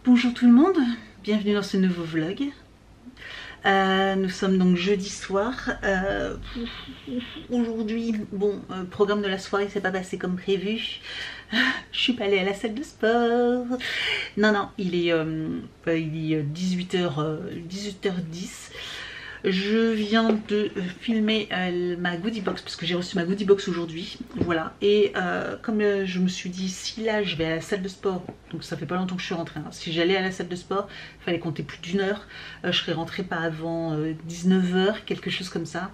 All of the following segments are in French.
Bonjour tout le monde, bienvenue dans ce nouveau vlog. Nous sommes donc jeudi soir. Aujourd'hui, bon, programme de la soirée s'est pas passé comme prévu. Je suis pas allée à la salle de sport. Non, il est 18h10. Je viens de filmer ma goodie box parce que j'ai reçu ma goodie box aujourd'hui, voilà. Et comme je me suis dit, si là je vais à la salle de sport, donc ça fait pas longtemps que je suis rentrée, hein. Si j'allais à la salle de sport, il fallait compter plus d'une heure, je serais rentrée pas avant 19h, quelque chose comme ça.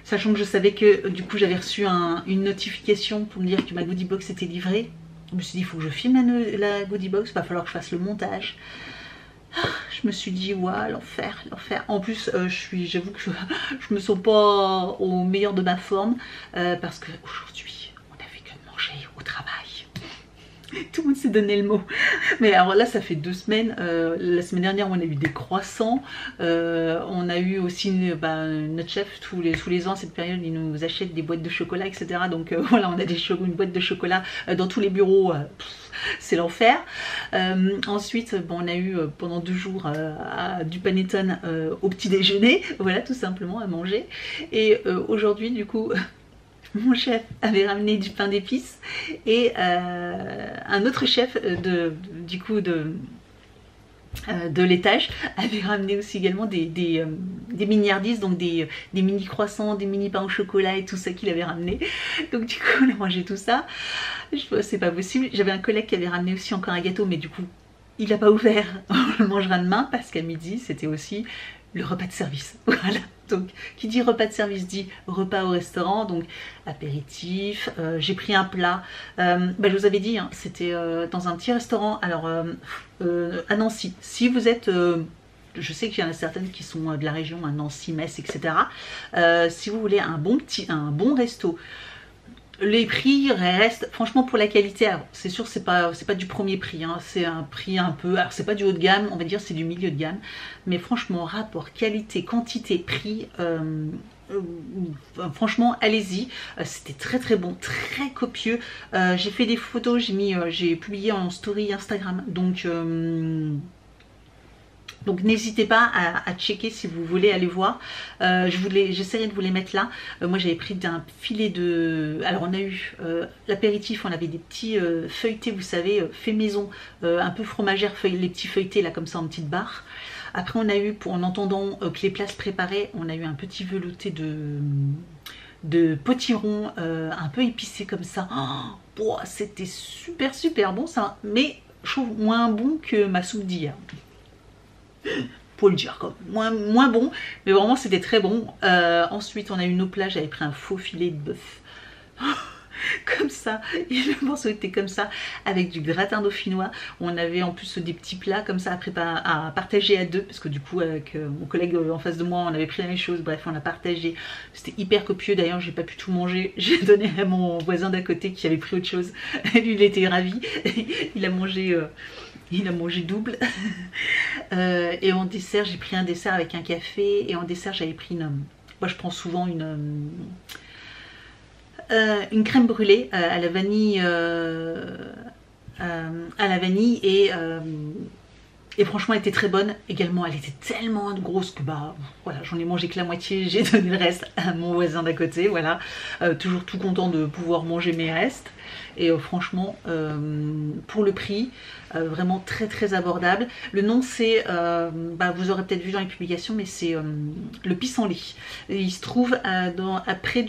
Sachant que je savais que du coup j'avais reçu une notification pour me dire que ma goodie box était livrée. Je me suis dit, il faut que je filme la goodie box, il va falloir que je fasse le montage. Je me suis dit, ouais, l'enfer, l'enfer. En plus, j'avoue que je me sens pas au meilleur de ma forme parce qu'aujourd'hui, on a fait que manger au travail. Tout le monde s'est donné le mot. Mais alors là, ça fait 2 semaines. La semaine dernière, on a eu des croissants. On a eu aussi notre chef, tous les ans à cette période, il nous achète des boîtes de chocolat, etc. Donc voilà, on a une boîte de chocolat dans tous les bureaux. C'est l'enfer. Ensuite, bon, on a eu pendant 2 jours du panettone au petit déjeuner. Voilà, tout simplement à manger. Et aujourd'hui, du coup... Mon chef avait ramené du pain d'épices et un autre chef de l'étage avait ramené aussi également des mini-hardies, donc des mini croissants, des mini pains au chocolat et tout ça qu'il avait ramené. Donc du coup on a mangé tout ça. C'est pas possible. J'avais un collègue qui avait ramené aussi encore un gâteau, mais du coup il n'a pas ouvert. On le mangera demain parce qu'à midi c'était aussi le repas de service. Voilà. Donc, qui dit repas de service dit repas au restaurant, donc apéritif. J'ai pris un plat. Je vous avais dit, hein, c'était dans un petit restaurant. Alors, à Nancy. Si vous êtes, je sais qu'il y en a certaines qui sont de la région, à Nancy, Metz, etc. Si vous voulez un bon resto. Les prix restent, franchement, pour la qualité, c'est sûr c'est pas du premier prix, hein, c'est un prix un peu, alors c'est pas du haut de gamme, on va dire c'est du milieu de gamme, mais franchement rapport qualité, quantité, prix, franchement allez-y, c'était très très bon, très copieux. J'ai fait des photos, j'ai publié en story Instagram, donc n'hésitez pas à checker si vous voulez aller voir. J'essaierai de vous les mettre là. Moi j'avais pris un filet de... Alors on a eu l'apéritif, on avait des petits feuilletés, vous savez, fait maison, un peu fromagère, les petits feuilletés là comme ça en petite barre. Après on a eu, en entendant que les plats se préparaient, on a eu un petit velouté de potiron un peu épicé comme ça. Oh, c'était super bon ça, mais je trouve moins bon que ma soupe d'hier. Pour le dire, comme moins bon, mais vraiment c'était très bon. Ensuite on a eu nos plats, j'avais pris un faux filet de bœuf comme ça, et le morceau était comme ça, avec du gratin dauphinois. On avait en plus des petits plats comme ça à partager à 2, parce que du coup avec mon collègue en face de moi on avait pris la même chose. Bref, on a partagé, c'était hyper copieux. D'ailleurs j'ai pas pu tout manger, j'ai donné à mon voisin d'à côté qui avait pris autre chose. Lui il était ravi, il a mangé double. Et en dessert, j'ai pris un dessert avec un café. Et en dessert, j'avais pris moi, je prends souvent une crème brûlée à la vanille, et franchement, elle était très bonne. Également, elle était tellement grosse que voilà, j'en ai mangé que la moitié. J'ai donné le reste à mon voisin d'à côté. Voilà, toujours tout content de pouvoir manger mes restes. Et franchement, pour le prix, vraiment très abordable. Le nom c'est, vous aurez peut-être vu dans les publications, mais c'est le pissenlit. Il se trouve près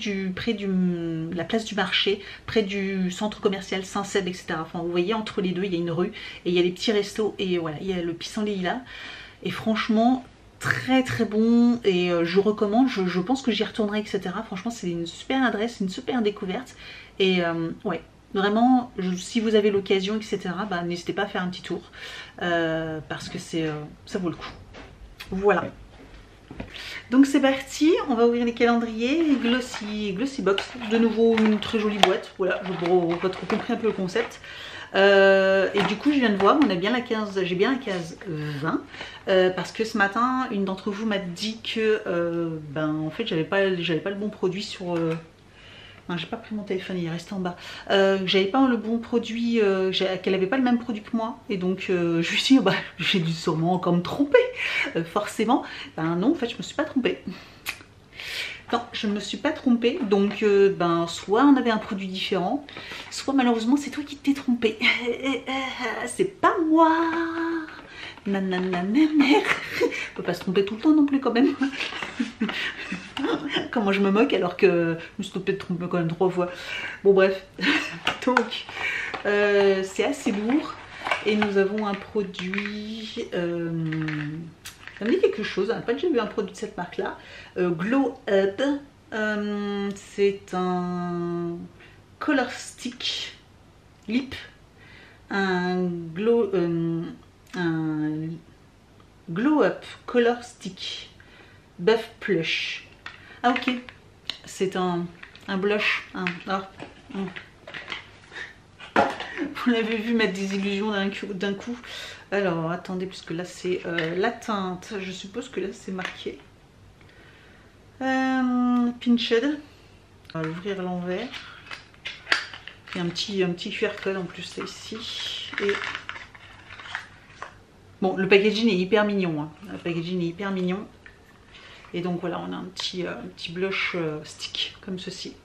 la place du marché, près du centre commercial Saint-Ceb, etc. Enfin, vous voyez, entre les deux, il y a une rue et il y a les petits restos. Et voilà, il y a le pissenlit là. Et franchement, très bon. Et je recommande, je pense que j'y retournerai, etc. Franchement, c'est une super adresse, une super découverte. Et ouais. Vraiment, si vous avez l'occasion, etc., n'hésitez pas à faire un petit tour parce que ça vaut le coup. Voilà. Donc c'est parti, on va ouvrir les calendriers, Glossy Box. De nouveau une très jolie boîte. Voilà, vous avez compris un peu le concept. Et du coup je viens de voir, on a bien la case, j'ai bien la case 20 parce que ce matin une d'entre vous m'a dit que en fait j'avais pas le bon produit sur j'ai pas pris mon téléphone, il est resté en bas. J'avais pas le bon produit, qu'elle avait pas le même produit que moi. Et donc je me suis dit, bah, j'ai dû sûrement encore me tromper. Forcément. Ben non, en fait, je me suis pas trompée. Non, je ne me suis pas trompée. Donc, ben, soit on avait un produit différent, soit malheureusement, c'est toi qui t'es trompée. C'est pas moi. Nananana. Faut pas se tromper tout le temps non plus quand même. Comment je me moque alors que je me suis trompée de tromper quand même 3 fois. Bon bref. Donc c'est assez lourd. Et nous avons un produit. Ça me dit quelque chose. On n'a pas déjà vu un produit de cette marque là. Glow Up. C'est un color stick lip. Un glow up color stick buff plush. Ah ok, c'est un blush. Vous l'avez vu mettre des illusions d'un coup. Alors attendez, puisque là c'est la teinte. Je suppose que là c'est marqué Pinched. On va l'ouvrir à l'envers. Il y a un petit QR code en plus, c'est ici. Et bon, le packaging est hyper mignon. Hein. Le packaging est hyper mignon. Et donc voilà, on a un petit blush stick comme ceci.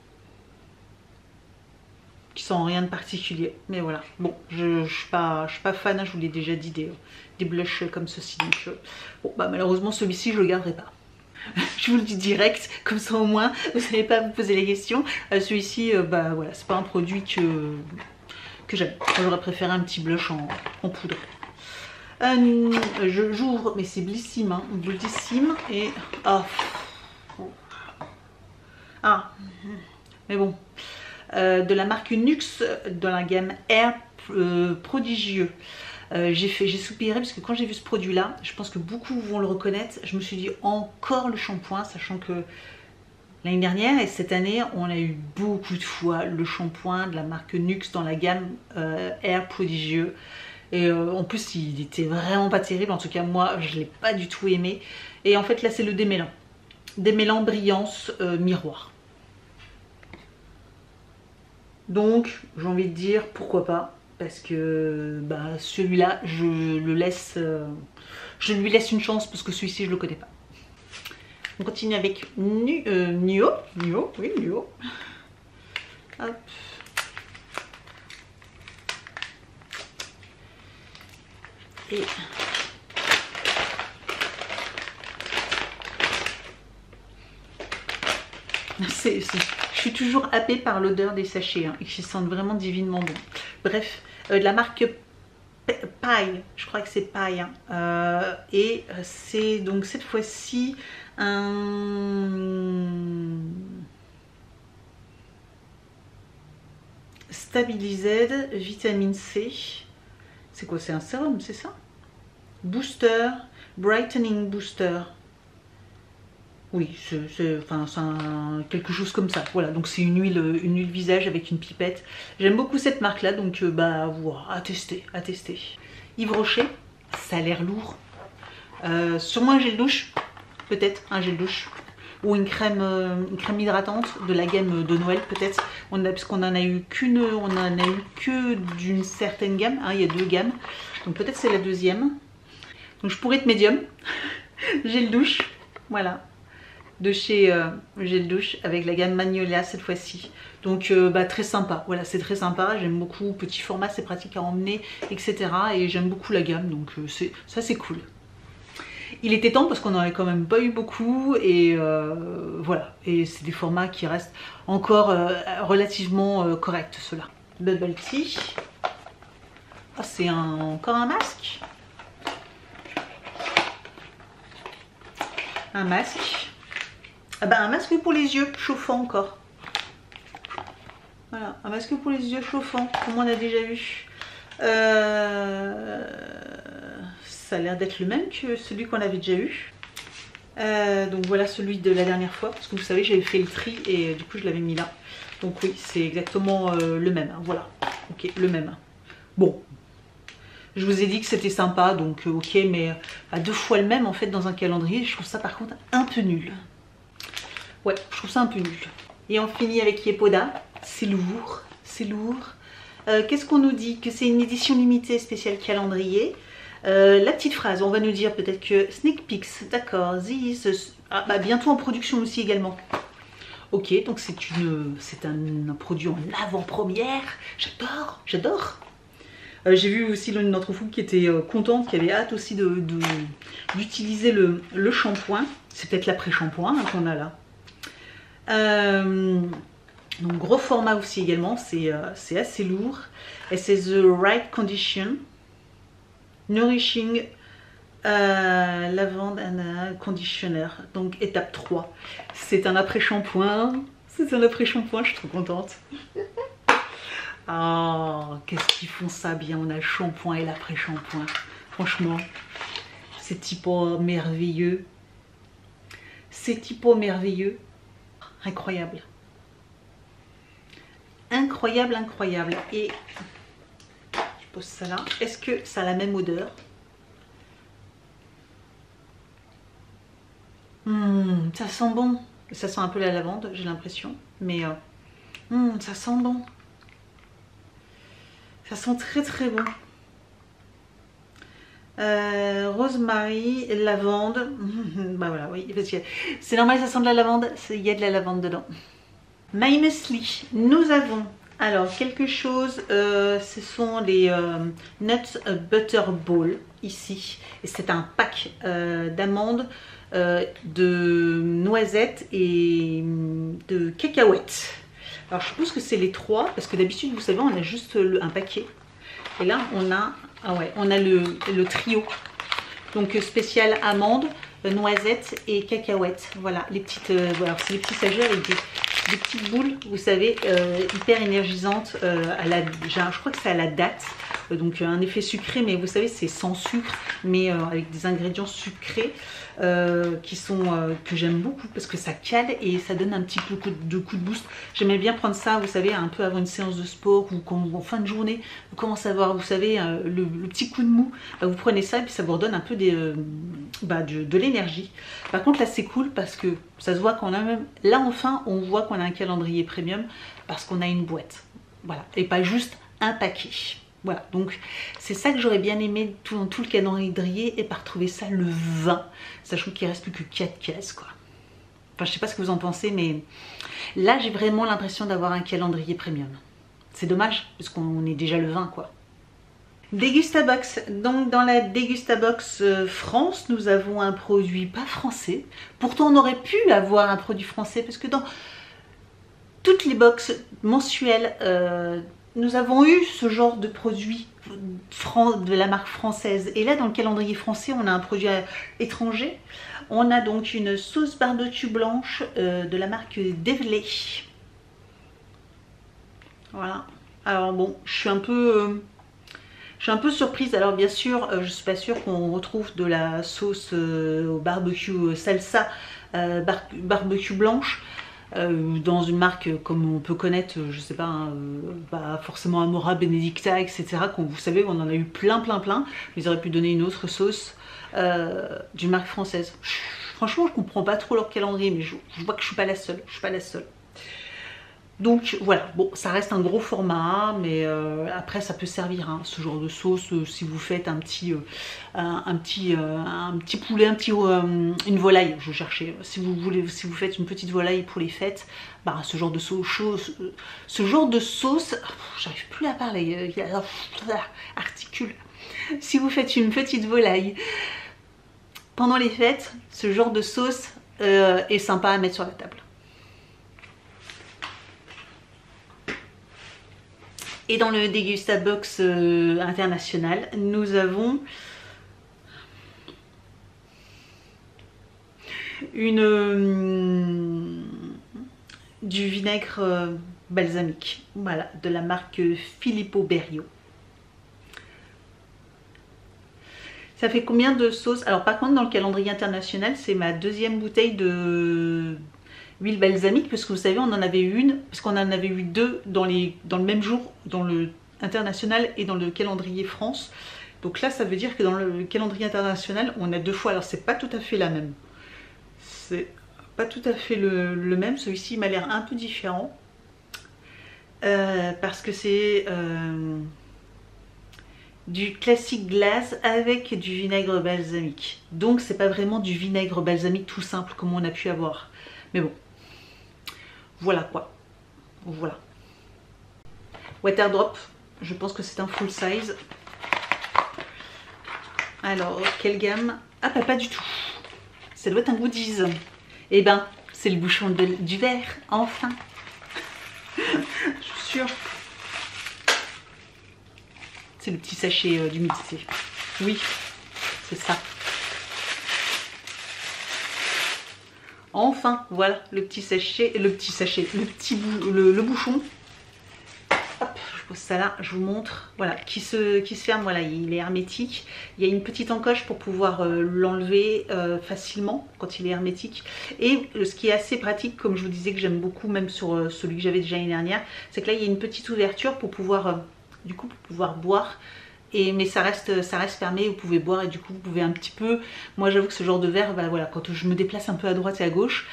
Qui sent rien de particulier. Mais voilà. Bon, je suis pas fan, hein, je vous l'ai déjà dit, des blushs comme ceci. Donc bon, bah malheureusement celui-ci je le garderai pas. Je vous le dis direct, comme ça au moins vous n'allez pas vous poser les questions. Celui-ci, bah voilà, c'est pas un produit que j'aime. J'aurais préféré un petit blush en poudre. J'ouvre, mais c'est Blissim, hein, Blissim et mais bon, de la marque Nuxe dans la gamme Air Prodigieux. J'ai soupiré parce que quand j'ai vu ce produit là, je pense que beaucoup vont le reconnaître. Je me suis dit encore le shampoing, sachant que l'année dernière et cette année on a eu beaucoup de fois le shampoing de la marque Nuxe dans la gamme Air Prodigieux. Et en plus il était vraiment pas terrible, en tout cas moi je l'ai pas du tout aimé. Et en fait là c'est le démêlant. Démêlant brillance miroir. Donc j'ai envie de dire pourquoi pas. Parce que bah, celui-là, je lui laisse une chance parce que celui-ci, je le connais pas. On continue avec Nuo. Oui, Nuo. Hop. Et je suis toujours happée par l'odeur des sachets, hein, et qui sentent vraiment divinement bon. Bref, de la marque Paille, je crois que c'est Paille, hein, et c'est donc cette fois-ci un Stabilised vitamine C. C'est quoi? C'est un sérum, c'est ça? Booster, brightening booster. Oui, c'est quelque chose comme ça. Voilà, donc c'est une huile visage avec une pipette. J'aime beaucoup cette marque-là, donc bah voilà, à tester, à tester. Yves Rocher, ça a l'air lourd. Sûrement un gel douche, peut-être un gel douche. Ou une crème hydratante de la gamme de Noël, peut-être. Parce qu'on en a eu qu'une, on en a eu que d'une certaine gamme. Hein, il y a 2 gammes, donc peut-être c'est la deuxième. Donc je pourrais être médium. Gel douche, voilà. De chez Gel Douche avec la gamme Magnolia cette fois-ci. Donc bah, très sympa, voilà, c'est très sympa, j'aime beaucoup, petit format, c'est pratique à emmener, etc. Et j'aime beaucoup la gamme, donc ça c'est cool. Il était temps parce qu'on n'en avait quand même pas eu beaucoup et voilà, et c'est des formats qui restent encore relativement corrects ceux-là. Bubble Tea. Ah, c'est encore un masque. Un masque. Ah bah, un masque pour les yeux, chauffant encore. Voilà, un masque pour les yeux chauffant, comme on a déjà vu. Ça a l'air d'être le même que celui qu'on avait déjà eu. Donc voilà celui de la dernière fois, parce que vous savez, j'avais fait le tri et du coup je l'avais mis là. Donc oui, c'est exactement le même. Hein, voilà, ok, le même. Bon, je vous ai dit que c'était sympa, donc ok, mais à 2 fois le même en fait dans un calendrier, je trouve ça par contre un peu nul. Ouais, je trouve ça un peu nul. Et on finit avec Yepoda. C'est lourd, c'est lourd. Qu'est-ce qu'on nous dit? Que c'est une édition limitée spéciale calendrier. La petite phrase, on va nous dire peut-être que Sneak Peeks, d'accord, ah, bah, bientôt en production aussi également. Ok, donc c'est un produit en avant-première. J'adore, j'adore. J'ai vu aussi l'une d'entre vous qui était contente, qui avait hâte aussi d'utiliser le shampoing. C'est peut-être l'après-shampoing hein, qu'on a là. Donc gros format aussi également, c'est assez lourd. Et c'est The Right Condition. Nourishing Lavande and Conditioner. Donc étape 3. C'est un après-shampoing. C'est un après-shampoing, je suis trop contente. Oh, qu'est-ce qu'ils font ça bien, on a le shampoing et l'après-shampoing. Franchement, c'est typo merveilleux. C'est typo merveilleux. Incroyable. Incroyable, incroyable. Et je pose ça là. Est-ce que ça a la même odeur? Ça sent bon. Ça sent un peu la lavande, j'ai l'impression. Mais ça sent bon. Ça sent très très bon. Rosemary, lavande. Bah voilà, oui, parce que c'est normal, ça sent de la lavande. Il y a de la lavande dedans. My Muesli, nous avons alors quelque chose. Ce sont les Nuts Butter Ball ici. Et c'est un pack d'amandes, de noisettes et de cacahuètes. Alors je suppose que c'est les trois, parce que d'habitude vous savez on a juste un paquet. Et là on a, ah ouais, on a le trio. Donc spécial amandes, noisettes et cacahuètes. Voilà, les petites, voilà, c'est les petits sachets avec des petites boules, vous savez, hyper énergisantes. Je crois que c'est à la date. Donc un effet sucré, mais vous savez c'est sans sucre, mais avec des ingrédients sucrés que j'aime beaucoup parce que ça cale et ça donne un petit peu de coup de boost. J'aimais bien prendre ça, vous savez, un peu avant une séance de sport ou quand en fin de journée vous commencez à avoir, vous savez, le petit coup de mou. Vous prenez ça et puis ça vous redonne un peu de l'énergie. Par contre là c'est cool parce que ça se voit qu'on a même, là enfin on voit qu'on a un calendrier premium parce qu'on a une boîte, voilà, et pas juste un paquet. Voilà, donc c'est ça que j'aurais bien aimé dans tout le calendrier et pas retrouver ça le 20, sachant qu'il reste plus que 4 caisses quoi. Enfin je sais pas ce que vous en pensez, mais là j'ai vraiment l'impression d'avoir un calendrier premium. C'est dommage parce qu'on est déjà le 20 quoi. Degustabox, donc dans la Degustabox France nous avons un produit pas français. Pourtant on aurait pu avoir un produit français parce que dans toutes les box mensuelles nous avons eu ce genre de produit de la marque française. Et là, dans le calendrier français, on a un produit étranger. On a donc une sauce barbecue blanche de la marque Devley. Voilà. Alors bon, je suis un peu surprise. Alors bien sûr, je ne suis pas sûre qu'on retrouve de la sauce au barbecue salsa barbecue blanche. Dans une marque comme on peut connaître, je sais pas, hein, pas forcément Amora, Benedicta, etc. Vous savez, on en a eu plein. Ils auraient pu donner une autre sauce d'une marque française. Franchement, je comprends pas trop leur calendrier, mais je vois que je suis pas la seule. Donc voilà, bon, ça reste un gros format, mais après ça peut servir, hein, ce genre de sauce, si vous faites un petit poulet, une volaille, je cherchais, si vous faites une petite volaille pour les fêtes, bah, ce genre de sauce, j'arrive plus à parler, articule. Si vous faites une petite volaille pendant les fêtes, ce genre de sauce est sympa à mettre sur la table. Et dans le Degustabox international, nous avons du vinaigre balsamique, voilà, de la marque Filippo Berio. Ça fait combien de sauces? Alors par contre, dans le calendrier international, c'est ma deuxième bouteille de huile balsamique, parce que vous savez on en avait eu une, parce qu'on en avait eu deux dans le même jour, dans le international et dans le calendrier France. Donc là ça veut dire que dans le calendrier international on a deux fois, alors c'est pas tout à fait la même, c'est pas tout à fait le même. Celui-ci m'a l'air un peu différent. Parce que c'est du classique glace avec du vinaigre balsamique. Donc c'est pas vraiment du vinaigre balsamique tout simple comme on a pu avoir. Mais bon, voilà quoi. Voilà. Waterdrop, je pense que c'est un full size. Alors, quelle gamme? Ah bah pas du tout. Ça doit être un goodies. Eh ben, c'est le bouchon du verre, enfin. Je suis sûre. C'est le petit sachet d'humidité. Oui, c'est ça. Enfin, voilà, le bouchon. Hop, je pose ça là, je vous montre. Voilà, qui se ferme, voilà, il est hermétique. Il y a une petite encoche pour pouvoir l'enlever facilement quand il est hermétique. Et ce qui est assez pratique, comme je vous disais que j'aime beaucoup, même sur celui que j'avais déjà l'année dernière, c'est que là, il y a une petite ouverture pour pouvoir, du coup, pour pouvoir boire. Mais ça reste fermé, vous pouvez boire et du coup vous pouvez un petit peu, moi j'avoue que ce genre de verre, bah, voilà, quand je me déplace un peu à droite et à gauche,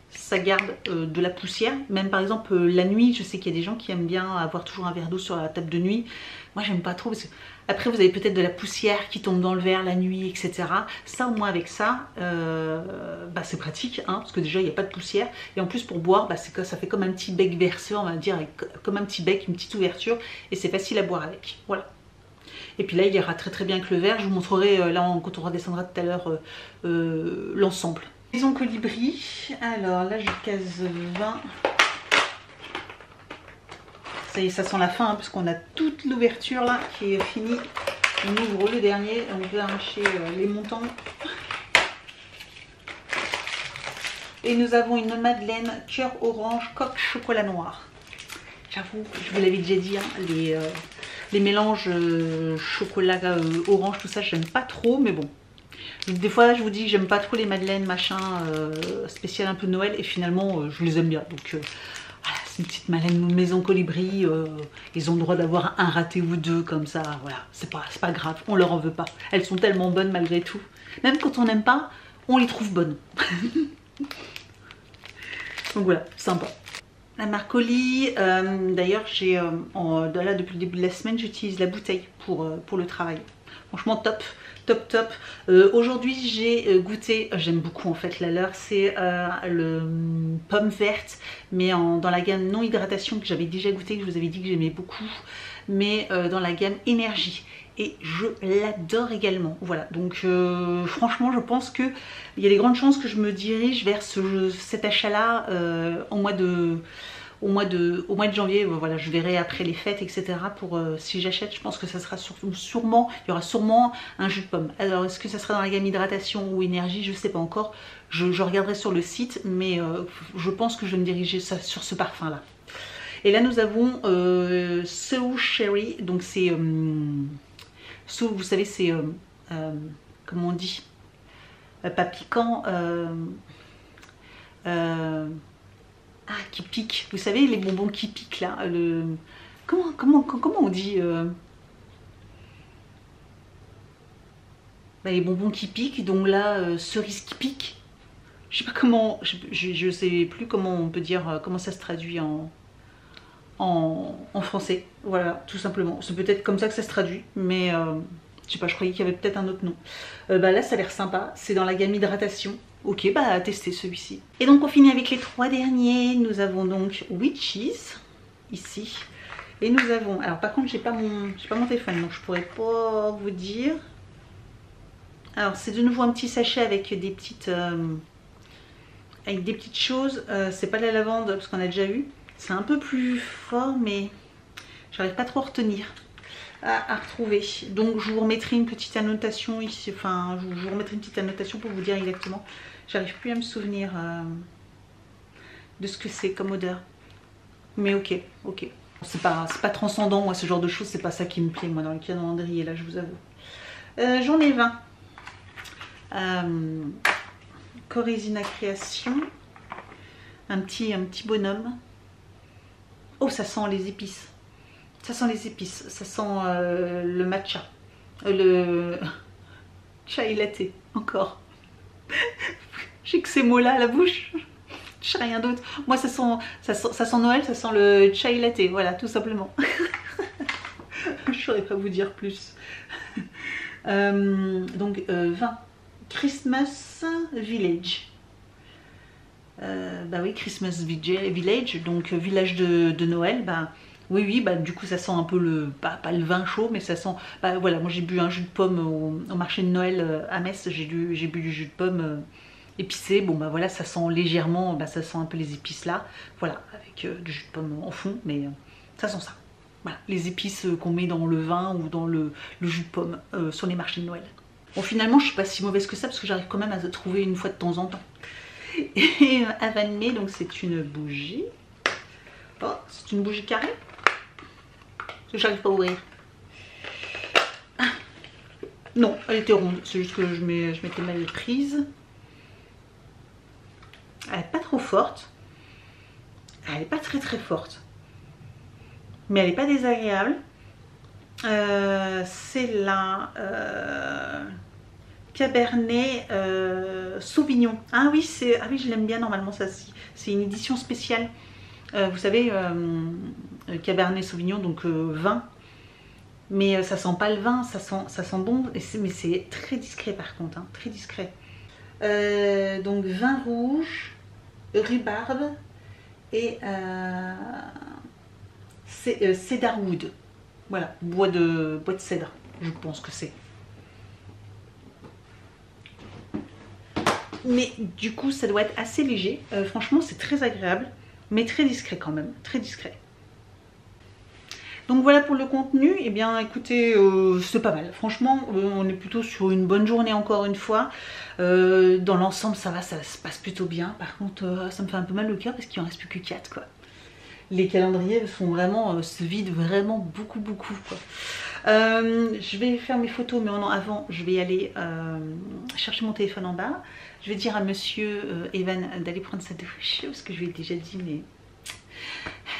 ça garde de la poussière, même par exemple la nuit, je sais qu'il y a des gens qui aiment bien avoir toujours un verre d'eau sur la table de nuit, moi j'aime pas trop parce que après vous avez peut-être de la poussière qui tombe dans le verre la nuit, etc. Ça au moins avec ça, bah, c'est pratique, parce que déjà il n'y a pas de poussière et en plus pour boire, bah, ça fait comme un petit bec verseur, on va dire, comme un petit bec, une petite ouverture et c'est facile à boire avec, voilà. Et puis là, il ira très très bien avec le verre. Je vous montrerai là quand on redescendra tout à l'heure l'ensemble. Maison colibri. Alors là, je case 20. Ça y est, ça sent la fin parce qu'on a toute l'ouverture là qui est finie. On ouvre le dernier. On peut arracher les montants. Et nous avons une madeleine cœur orange coque chocolat noir. J'avoue, je vous l'avais déjà dit, les mélanges chocolat orange, tout ça, j'aime pas trop, mais bon. Des fois, je vous dis que j'aime pas trop les madeleines, machin, spécial un peu Noël, et finalement, je les aime bien. Donc, voilà, c'est une petite madeleine maison colibri. Ils ont le droit d'avoir un raté ou deux, comme ça, voilà. C'est pas grave, on leur en veut pas. Elles sont tellement bonnes malgré tout. Même quand on n'aime pas, on les trouve bonnes. Donc voilà, sympa. La marque Oli, d'ailleurs j'ai là depuis le début de la semaine j'utilise la bouteille pour le travail. Franchement top, top, top. Aujourd'hui j'ai goûté, j'aime beaucoup en fait la leur, c'est le pomme verte, mais dans la gamme non hydratation que j'avais déjà goûté, que je vous avais dit que j'aimais beaucoup, mais dans la gamme énergie. Et je l'adore également. Voilà, donc franchement je pense qu'il y a des grandes chances que je me dirige vers cet achat là au mois de janvier. Voilà, je verrai après les fêtes, etc. pour si j'achète. Je pense que ça sera sûrement, il y aura sûrement un jus de pomme. Alors est-ce que ça sera dans la gamme hydratation ou énergie, je ne sais pas encore. Je regarderai sur le site, mais je pense que je vais me diriger sur ce parfum là. Et là nous avons So Cherry, donc c'est So, vous savez, c'est comment on dit, pas piquant, qui pique. Vous savez, les bonbons qui piquent là. Comment on dit bah, les bonbons qui piquent, donc là, cerise qui pique. Je sais pas comment, je sais plus comment on peut dire, comment ça se traduit en français. Voilà, tout simplement. C'est peut-être comme ça que ça se traduit, mais je sais pas, je croyais qu'il y avait peut-être un autre nom. Bah là, ça a l'air sympa. C'est dans la gamme hydratation. Ok, bah à tester celui-ci. Et donc on finit avec les trois derniers. Nous avons donc Witches, ici. Et nous avons, alors par contre j'ai pas mon téléphone, donc je pourrais pas vous dire. Alors c'est de nouveau un petit sachet avec des petites choses. C'est pas de la lavande parce qu'on a déjà eu. C'est un peu plus fort, mais j'arrive pas trop à retenir, à retrouver. Donc je vous remettrai une petite annotation ici, enfin je vous remettrai une petite annotation pour vous dire exactement. J'arrive plus à me souvenir de ce que c'est comme odeur. Mais ok. C'est pas transcendant, moi ce genre de choses, c'est pas ça qui me plaît moi dans le calendrier là, je vous avoue. J'en ai 20. Corézina Création. Un petit bonhomme. Oh, ça sent les épices. Ça sent les épices. Ça sent le matcha. Le chai latte, encore. J'ai que ces mots-là à la bouche. Je sais rien d'autre. Moi, ça sent Noël, ça sent le chai latte. Voilà, tout simplement. Je ne saurais pas vous dire plus. Donc, 20. Christmas Village. Bah oui, Christmas Village, donc village de Noël. Bah oui, bah du coup ça sent un peu le, pas le vin chaud, mais ça sent, bah voilà, moi j'ai bu un jus de pomme au marché de Noël à Metz, j'ai bu du jus de pomme épicé. Bon bah voilà, ça sent légèrement, bah ça sent un peu les épices là, voilà, avec du jus de pomme en fond, mais ça sent ça. Voilà, les épices qu'on met dans le vin ou dans le jus de pomme sur les marchés de Noël. Bon, finalement je suis pas si mauvaise que ça parce que j'arrive quand même à trouver une fois de temps en temps. Et Avanmé, donc c'est une bougie. Oh, c'est une bougie carrée. Parce que j'arrive pas à ouvrir. Ah. Non, elle était ronde. C'est juste que je m'étais mal prise. Elle n'est pas trop forte. Elle n'est pas très forte. Mais elle n'est pas désagréable. C'est la Cabernet Sauvignon. Ah oui, je l'aime bien normalement, ça. C'est une édition spéciale. Vous savez, Cabernet Sauvignon, donc vin. Mais ça sent pas le vin, ça sent bon. Mais c'est très discret par contre, hein, très discret. Donc vin rouge, rhubarbe et cedarwood. Voilà, bois de cèdre, je pense que c'est. Mais du coup ça doit être assez léger, franchement c'est très agréable, mais très discret quand même, très discret. Donc voilà pour le contenu. Et bien écoutez, c'est pas mal, franchement on est plutôt sur une bonne journée encore une fois. Dans l'ensemble ça va, ça se passe plutôt bien. Par contre ça me fait un peu mal au cœur parce qu'il en reste plus que 4 quoi. Les calendriers sont vraiment, se vident vraiment beaucoup quoi. Je vais faire mes photos, mais avant je vais aller chercher mon téléphone en bas. Je vais dire à monsieur Evan d'aller prendre sa douche, parce que je lui ai déjà dit, mais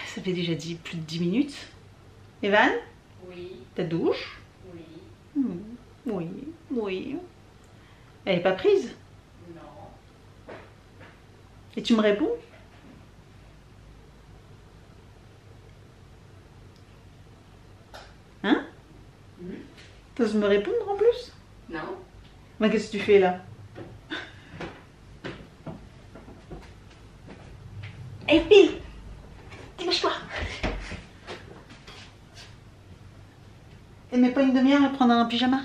ça fait déjà dit plus de 10 minutes. Evan? Oui. Ta douche? Oui. Oui. Elle n'est pas prise? Non. Et tu me réponds? Hein? T'oses me répondre en plus? Non. Mais qu'est-ce que tu fais là? Hé fille, dépêche-toi. Elle met pas une demi-heure à prendre un pyjama?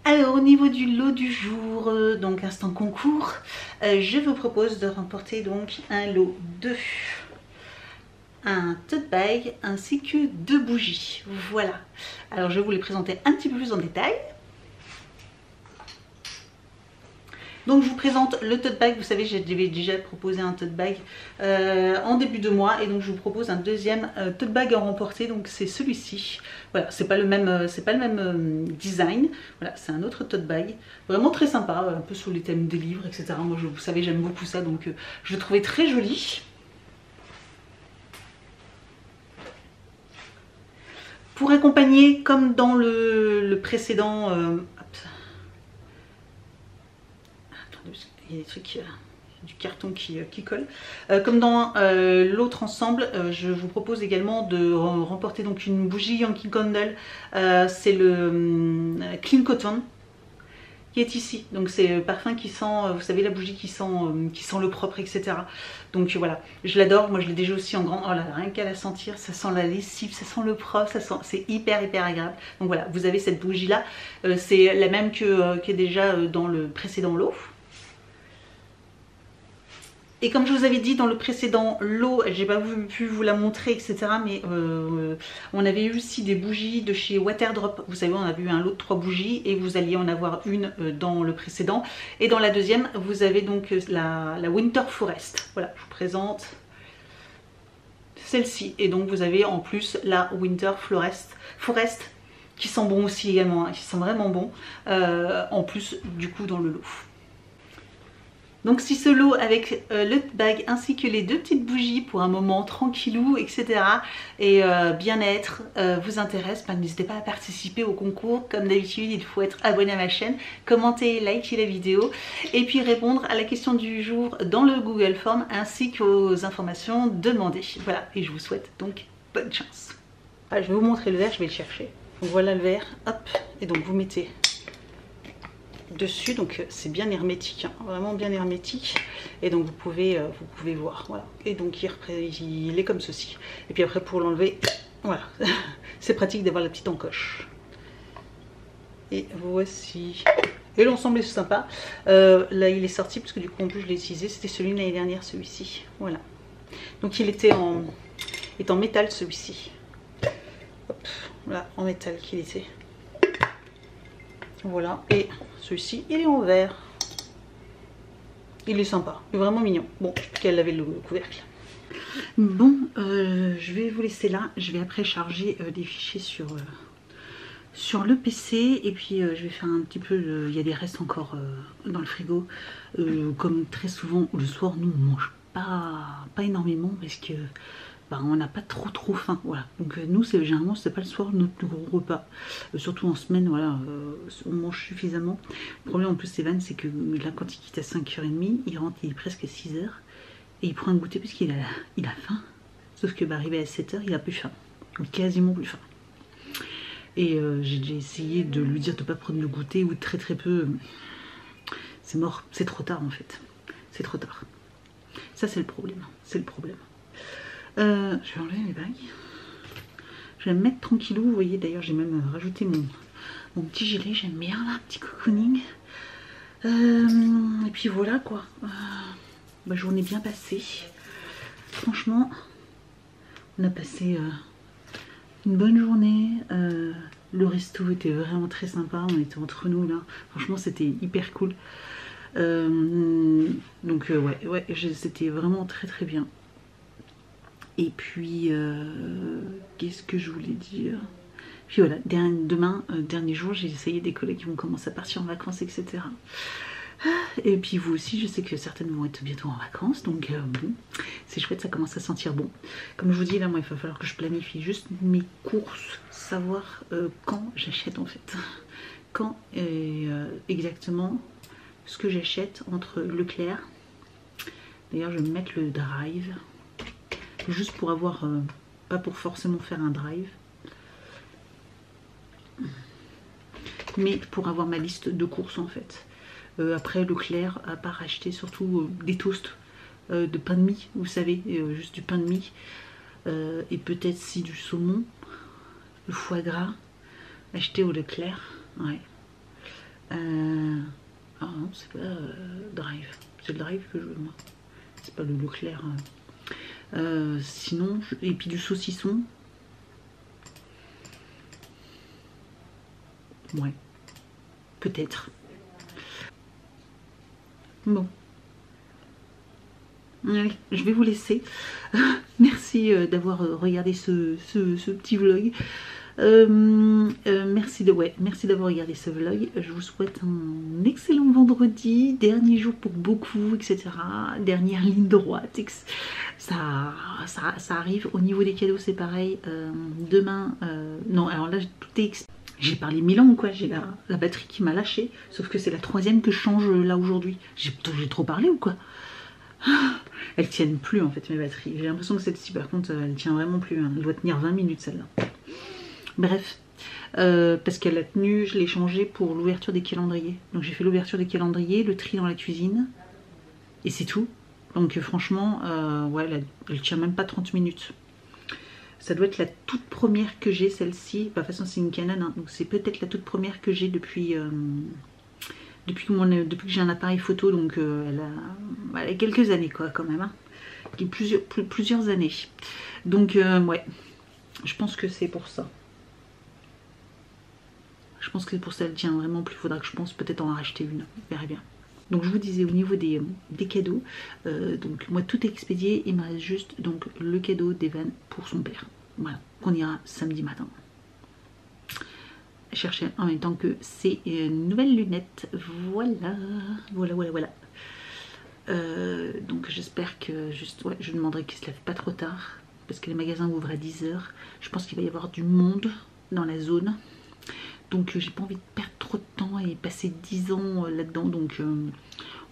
Alors au niveau du lot du jour, donc instant concours, je vous propose de remporter donc un lot de un tote bag ainsi que 2 bougies. Voilà. Alors je vais vous les présenter un petit peu plus en détail. Donc je vous présente le tote bag. Vous savez, j'avais déjà proposé un tote bag en début de mois, et donc je vous propose un deuxième tote bag à remporter. Donc c'est celui-ci. Voilà, c'est pas le même design. Voilà, c'est un autre tote bag, vraiment très sympa, un peu sur les thèmes des livres, etc. Moi, vous savez, j'aime beaucoup ça, donc je le trouvais très joli. Pour accompagner, comme dans le précédent, il y a des trucs, du carton qui colle. Comme dans l'autre ensemble, je vous propose également de remporter donc une bougie Yankee Candle. C'est le Clean Cotton qui est ici. Donc c'est le parfum qui sent, vous savez, la bougie qui sent le propre, etc. Donc voilà, je l'adore. Moi je l'ai déjà aussi en grand. Oh là là, rien qu'à la sentir, ça sent la lessive, ça sent le propre, c'est hyper agréable. Donc voilà, vous avez cette bougie là. C'est la même qui est déjà dans le précédent lot. Et comme je vous avais dit dans le précédent lot, j'ai pas pu vous la montrer, etc. Mais on avait eu aussi des bougies de chez Waterdrop. Vous savez, on a vu un lot de 3 bougies et vous alliez en avoir une dans le précédent. Et dans la deuxième, vous avez donc la Winter Forest. Voilà, je vous présente celle-ci. Et donc vous avez en plus la Winter Forest qui sent bon aussi également, hein, qui sent vraiment bon. En plus du coup dans le lot. Donc si ce lot avec le bag ainsi que les 2 petites bougies pour un moment tranquillou, etc. et bien-être vous intéresse, n'hésitez pas à participer au concours. Comme d'habitude, il faut être abonné à ma chaîne, commenter, liker la vidéo et puis répondre à la question du jour dans le Google Form ainsi qu'aux informations demandées. Voilà, et je vous souhaite donc bonne chance. Ah, je vais vous montrer le verre, je vais le chercher. Donc voilà le verre, hop, et donc vous mettez dessus, donc c'est bien hermétique, hein, vraiment bien hermétique, et donc vous pouvez voir, voilà, et donc il est comme ceci, et puis après pour l'enlever, voilà, c'est pratique d'avoir la petite encoche, et voici, et l'ensemble est sympa. Là il est sorti parce que du coup en plus je l'ai utilisé, c'était celui de l'année dernière, celui-ci, voilà, donc il était en métal, celui-ci. Hop, voilà, en métal qu'il était. Voilà, et celui-ci, il est en verre. Il est sympa, il est vraiment mignon. Bon, je sais plus qu'elle avait le couvercle. Bon, je vais vous laisser là. Je vais après charger des fichiers sur le PC. Et puis, je vais faire un petit peu... il y a des restes encore dans le frigo. Comme très souvent, le soir, nous, on mange pas énormément parce que... on n'a pas trop faim, voilà. Donc nous, généralement, c'est pas le soir notre plus gros repas. Surtout en semaine, voilà, on mange suffisamment. Le problème en plus, Evan, c'est que là, quand il quitte à 5h30, il rentre, il est presque 6h. Et il prend un goûter parce qu'il a faim. Sauf que arrivé à 7h, il a plus faim. Quasiment plus faim. Et j'ai déjà essayé de lui dire de ne pas prendre le goûter ou très peu. C'est mort, c'est trop tard en fait. C'est trop tard. Ça, c'est le problème. C'est le problème. Je vais enlever mes bagues. Je vais me mettre tranquillou. Vous voyez, d'ailleurs, j'ai même rajouté mon petit gilet. J'aime bien, là, un petit cocooning. Et puis voilà, quoi. Journée bien passée. Franchement, on a passé une bonne journée. Le resto était vraiment très sympa. On était entre nous, là. Franchement, c'était hyper cool. Donc, ouais, c'était vraiment très bien. Et puis, qu'est-ce que je voulais dire? Puis voilà, demain, dernier jour, j'ai essayé des collègues qui vont commencer à partir en vacances, etc. Et puis vous aussi, je sais que certaines vont être bientôt en vacances, donc bon, c'est chouette, ça commence à sentir bon. Comme je vous dis, là, moi, il va falloir que je planifie juste mes courses, savoir quand j'achète en fait. Quand exactement ce que j'achète entre Leclerc. D'ailleurs, je vais me mettre le drive. Juste pour avoir, pas pour forcément faire un drive, mais pour avoir ma liste de courses en fait. Après Leclerc, à part acheter surtout des toasts de pain de mie, vous savez, juste du pain de mie, et peut-être si du saumon, le foie gras, acheter au Leclerc, ouais. Ah non, c'est pas drive, c'est le drive que je veux moi, c'est pas le Leclerc. Sinon, et puis du saucisson. Ouais, peut-être. Bon. Allez, je vais vous laisser. Merci d'avoir regardé ce petit vlog. Merci d'avoir regardé ce vlog. Je vous souhaite un excellent vendredi, dernier jour pour beaucoup, etc. Dernière ligne droite. Ça arrive. Au niveau des cadeaux, c'est pareil. Demain, non, alors là, tout est... J'ai parlé 1000 ans ou quoi, j'ai la batterie qui m'a lâché. Sauf que c'est la 3e que je change là aujourd'hui. J'ai trop parlé ou quoi? Elles tiennent plus en fait mes batteries. J'ai l'impression que celle-ci par contre elle tient vraiment plus, hein. Elle doit tenir 20 minutes celle-là. Bref, parce qu'elle a tenu, je l'ai changée pour l'ouverture des calendriers. Donc j'ai fait l'ouverture des calendriers, le tri dans la cuisine et c'est tout. Donc franchement, ouais, elle tient même pas 30 minutes. Ça doit être la toute première que j'ai, celle-ci. Bah, de toute façon c'est une Canon, hein. Donc c'est peut-être la toute première que j'ai depuis que j'ai un appareil photo. Donc elle a quelques années quoi quand même, hein. Plusieurs années. Donc ouais, je pense que c'est pour ça. Je pense que c'est pour ça qu'elle tient vraiment plus. Il faudra que je pense peut-être en racheter une. On verra bien. Donc je vous disais au niveau des cadeaux, donc moi tout est expédié. Il me reste juste donc le cadeau d'Evan pour son père. Voilà, qu'on ira samedi matin chercher en même temps que ses nouvelles lunettes. Voilà. Donc j'espère que ouais, je demanderai qu'ils se lèvent pas trop tard parce que les magasins ouvrent à 10 h. Je pense qu'il va y avoir du monde dans la zone. Donc j'ai pas envie de perdre trop de temps et passer 10 ans là-dedans. Donc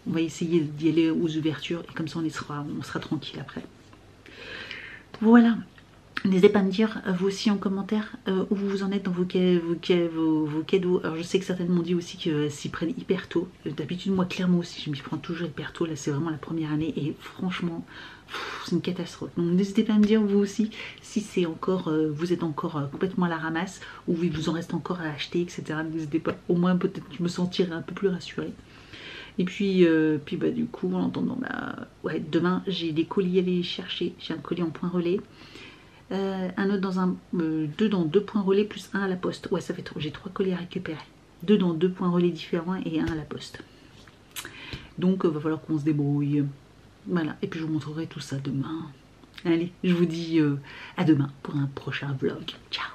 on va essayer d'y aller aux ouvertures et comme ça on sera tranquille après. Voilà. N'hésitez pas à me dire, vous aussi en commentaire, où vous en êtes dans vos cadeaux. Alors je sais que certains m'ont dit aussi qu'ils s'y prennent hyper tôt. D'habitude moi clairement aussi je m'y prends toujours hyper tôt. Là c'est vraiment la première année et franchement c'est une catastrophe. Donc n'hésitez pas à me dire vous aussi si c'est encore, vous êtes encore complètement à la ramasse ou il vous en reste encore à acheter, etc. N'hésitez pas, au moins peut-être que je me sentirai un peu plus rassurée. Et puis bah, du coup en attendant, bah, ouais, demain j'ai des colis à aller chercher. J'ai un colis en point relais. Un autre dans deux dans 2 points relais plus un à la poste. Ouais, ça fait trop. J'ai 3 colis à récupérer. 2 dans 2 points relais différents et un à la poste. Donc va falloir qu'on se débrouille. Voilà. Et puis je vous montrerai tout ça demain. Allez, je vous dis à demain pour un prochain vlog. Ciao.